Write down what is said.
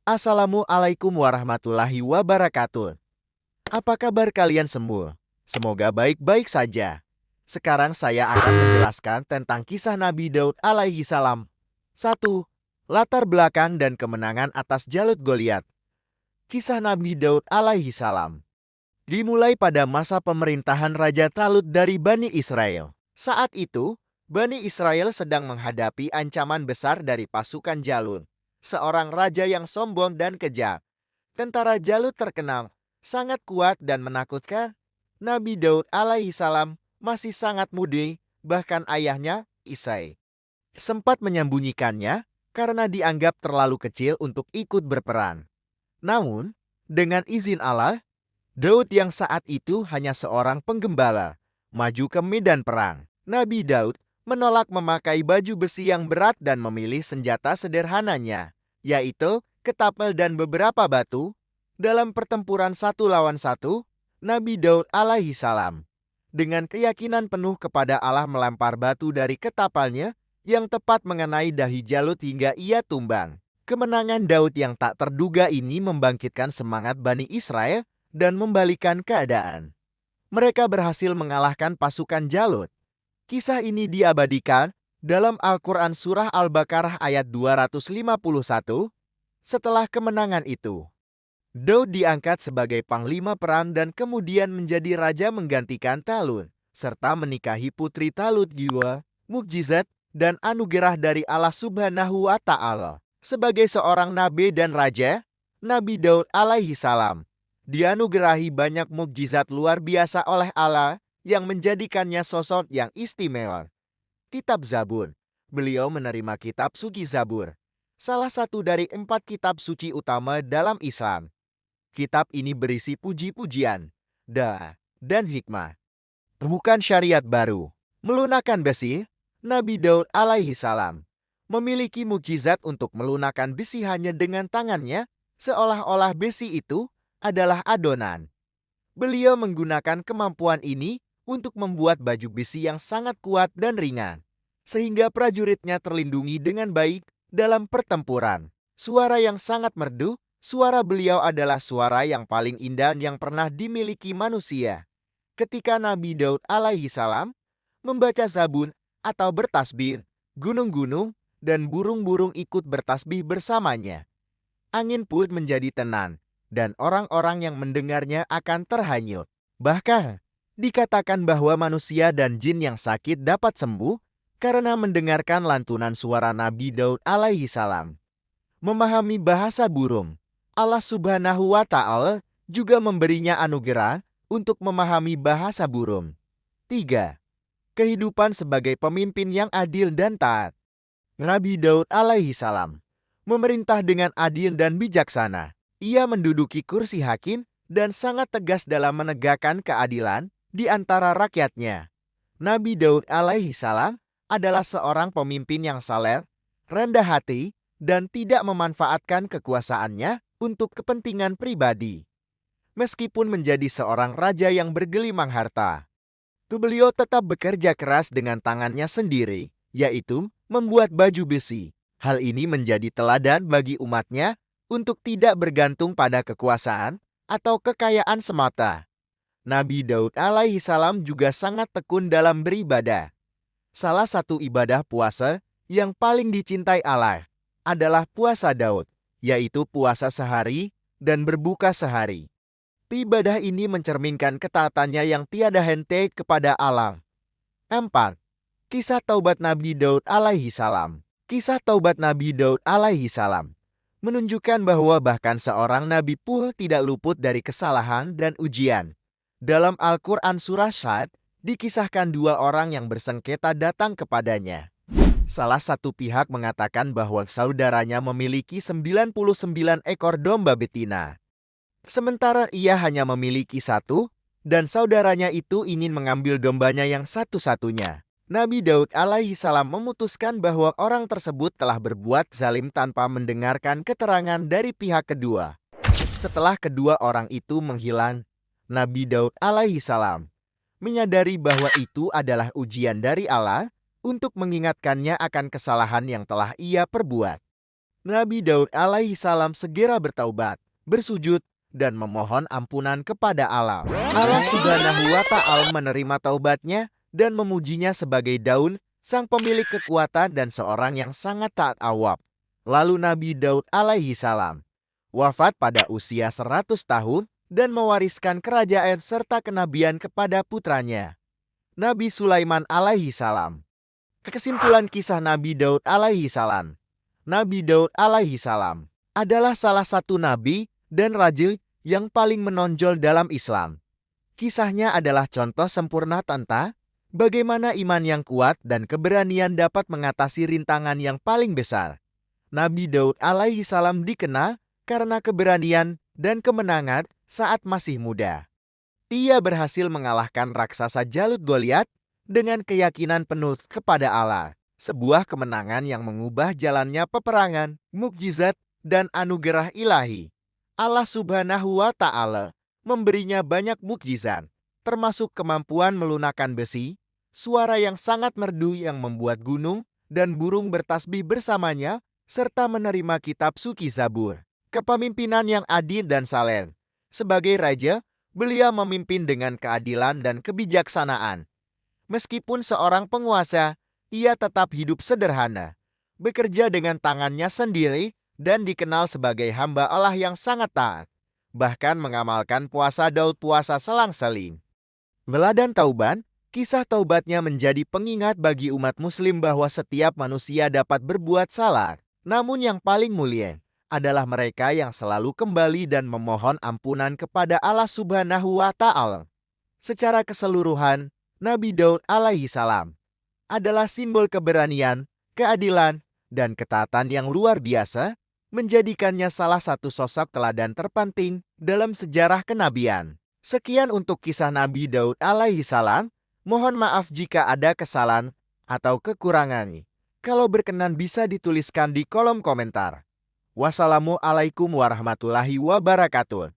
Assalamualaikum warahmatullahi wabarakatuh. Apa kabar kalian semua? Semoga baik-baik saja. Sekarang saya akan menjelaskan tentang kisah Nabi Daud alaihi salam. 1. Latar belakang dan kemenangan atas Jalut Goliat. Kisah Nabi Daud alaihi salam dimulai pada masa pemerintahan Raja Talut dari Bani Israel. Saat itu, Bani Israel sedang menghadapi ancaman besar dari pasukan Jalut, seorang raja yang sombong dan kejam. Tentara Jalut terkenal sangat kuat dan menakutkan. Nabi Daud alaihi salam masih sangat muda, bahkan ayahnya, Isai, sempat menyembunyikannya karena dianggap terlalu kecil untuk ikut berperang. Namun, dengan izin Allah, Daud yang saat itu hanya seorang penggembala, maju ke medan perang. Nabi Daud menolak memakai baju besi yang berat dan memilih senjata sederhananya, yaitu ketapel dan beberapa batu. Dalam pertempuran 1 lawan 1, Nabi Daud alaihi salam dengan keyakinan penuh kepada Allah melempar batu dari ketapelnya yang tepat mengenai dahi Jalut hingga ia tumbang. Kemenangan Daud yang tak terduga ini membangkitkan semangat Bani Israel dan membalikan keadaan. Mereka berhasil mengalahkan pasukan Jalut. Kisah ini diabadikan dalam Al-Quran Surah Al-Baqarah ayat 251. Setelah kemenangan itu, Daud diangkat sebagai panglima perang dan kemudian menjadi raja menggantikan Talut, serta menikahi putri Talut Giwa, mukjizat, dan anugerah dari Allah Subhanahu wa Ta'ala. Sebagai seorang nabi dan raja, Nabi Daud alaihi salam dianugerahi banyak mukjizat luar biasa oleh Allah yang menjadikannya sosok yang istimewa. Kitab Zabur. Beliau menerima kitab suci Zabur, salah satu dari 4 kitab suci utama dalam Islam. Kitab ini berisi puji-pujian, doa, dan hikmah. Bukan syariat baru. Melunakkan besi, Nabi Daud alaihi salam memiliki mukjizat untuk melunakkan besi hanya dengan tangannya, seolah-olah besi itu adalah adonan. Beliau menggunakan kemampuan ini untuk membuat baju besi yang sangat kuat dan ringan, sehingga prajuritnya terlindungi dengan baik dalam pertempuran. Suara yang sangat merdu, suara beliau adalah suara yang paling indah yang pernah dimiliki manusia. Ketika Nabi Daud alaihi salam membaca zabur atau bertasbih, gunung-gunung dan burung-burung ikut bertasbih bersamanya. Angin pun menjadi tenang, dan orang-orang yang mendengarnya akan terhanyut. Bahkan, dikatakan bahwa manusia dan jin yang sakit dapat sembuh karena mendengarkan lantunan suara Nabi Daud alaihi salam. Memahami bahasa burung, Allah Subhanahu wa Ta'ala juga memberinya anugerah untuk memahami bahasa burung. 3. Kehidupan sebagai pemimpin yang adil dan taat. Nabi Daud alaihi salam memerintah dengan adil dan bijaksana. Ia menduduki kursi hakim dan sangat tegas dalam menegakkan keadilan di antara rakyatnya. Nabi Daud alaihi salam adalah seorang pemimpin yang saleh, rendah hati, dan tidak memanfaatkan kekuasaannya untuk kepentingan pribadi. Meskipun menjadi seorang raja yang bergelimang harta, beliau tetap bekerja keras dengan tangannya sendiri, yaitu membuat baju besi. Hal ini menjadi teladan bagi umatnya untuk tidak bergantung pada kekuasaan atau kekayaan semata. Nabi Daud alaihi salam juga sangat tekun dalam beribadah. Salah satu ibadah puasa yang paling dicintai Allah adalah puasa Daud, yaitu puasa sehari dan berbuka sehari. Ibadah ini mencerminkan ketaatannya yang tiada henti kepada Allah. 4. Kisah taubat Nabi Daud alaihi salam. Kisah taubat Nabi Daud alaihi salam menunjukkan bahwa bahkan seorang nabi pun tidak luput dari kesalahan dan ujian. Dalam Al-Quran Surah Syad, dikisahkan 2 orang yang bersengketa datang kepadanya. Salah satu pihak mengatakan bahwa saudaranya memiliki 99 ekor domba betina, sementara ia hanya memiliki 1, dan saudaranya itu ingin mengambil dombanya yang satu-satunya. Nabi Daud alaihi salam memutuskan bahwa orang tersebut telah berbuat zalim tanpa mendengarkan keterangan dari pihak kedua. Setelah kedua orang itu menghilang, Nabi Daud alaihi salam menyadari bahwa itu adalah ujian dari Allah untuk mengingatkannya akan kesalahan yang telah ia perbuat. Nabi Daud alaihi salam segera bertaubat, bersujud, dan memohon ampunan kepada Allah. Allah Subhanahu wa Ta'ala menerima taubatnya dan memujinya sebagai Daud, sang pemilik kekuatan dan seorang yang sangat taat awab. Lalu Nabi Daud alaihi salam wafat pada usia 100 tahun dan mewariskan kerajaan serta kenabian kepada putranya, Nabi Sulaiman alaihi salam. Kesimpulan kisah Nabi Daud alaihi salam. Nabi Daud alaihi salam adalah salah satu nabi dan raja yang paling menonjol dalam Islam. Kisahnya adalah contoh sempurna tentang bagaimana iman yang kuat dan keberanian dapat mengatasi rintangan yang paling besar. Nabi Daud alaihi salam dikenal karena keberanian dan kemenangan saat masih muda. Ia berhasil mengalahkan raksasa Jalut Goliat dengan keyakinan penuh kepada Allah. Sebuah kemenangan yang mengubah jalannya peperangan, mukjizat, dan anugerah ilahi. Allah Subhanahu wa Ta'ala memberinya banyak mukjizat, termasuk kemampuan melunakkan besi, suara yang sangat merdu yang membuat gunung dan burung bertasbih bersamanya, serta menerima kitab suci Zabur. Kepemimpinan yang adil dan saleh. Sebagai raja, beliau memimpin dengan keadilan dan kebijaksanaan. Meskipun seorang penguasa, ia tetap hidup sederhana, bekerja dengan tangannya sendiri, dan dikenal sebagai hamba Allah yang sangat taat. Bahkan mengamalkan puasa Daud puasa selang-seling. Teladan Taubat, kisah taubatnya menjadi pengingat bagi umat muslim bahwa setiap manusia dapat berbuat salah. Namun yang paling mulia adalah mereka yang selalu kembali dan memohon ampunan kepada Allah Subhanahu wa Ta'ala. Secara keseluruhan, Nabi Daud alaihi salam adalah simbol keberanian, keadilan, dan ketaatan yang luar biasa, menjadikannya salah satu sosok teladan terpenting dalam sejarah kenabian. Sekian untuk kisah Nabi Daud alaihi salam. Mohon maaf jika ada kesalahan atau kekurangan. Kalau berkenan bisa dituliskan di kolom komentar. Wassalamualaikum warahmatullahi wabarakatuh.